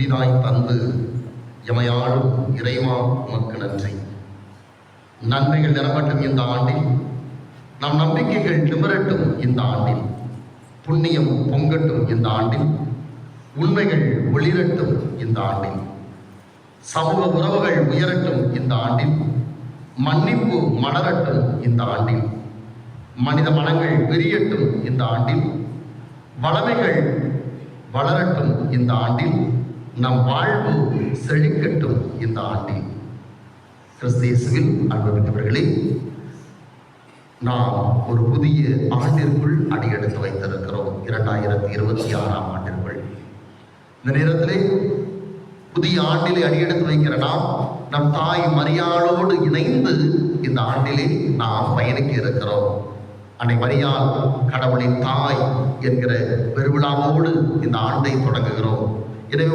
புதிதாய் தந்து எமையாளும் இறைவா உமக்கு நன்றி. நன்மைகள் நிரம்பட்டும் இந்த ஆண்டில், நம் நம்பிக்கைகள் நிமிரட்டும் இந்த ஆண்டில், புண்ணியம் பொங்கட்டும் இந்த ஆண்டில், உண்மைகள் ஒளிரட்டும் இந்த ஆண்டில், சமூக உறவுகள் உயரட்டும் இந்த ஆண்டில், மன்னிப்பு மலரட்டும் இந்த ஆண்டில், மனித மனங்கள் விரியட்டும் இந்த ஆண்டில், வளமைகள் வளரட்டும் இந்த ஆண்டில், நம் வாழ்வு செழிக்கட்டும் இந்த ஆண்டில். கிறிஸ்து இயேசுவில் அன்புமிக்கவர்களே, நாம் ஒரு புதிய ஆண்டிற்குள் அடியெடுத்து வைத்திருக்கிறோம். 2026ஆம் ஆண்டிற்குள். இந்த நேரத்திலே புதிய ஆண்டிலே அடியெடுத்து வைக்கிற நாம் நம் தாய் மரியாளோடு இணைந்து இந்த ஆண்டிலே நாம் பயணிக்க இருக்கிறோம். அன்னை மரியாள் கடவுளின் தாய் என்கிற பெருவிழாவோடு இந்த ஆண்டை தொடங்குகிறோம். எனவே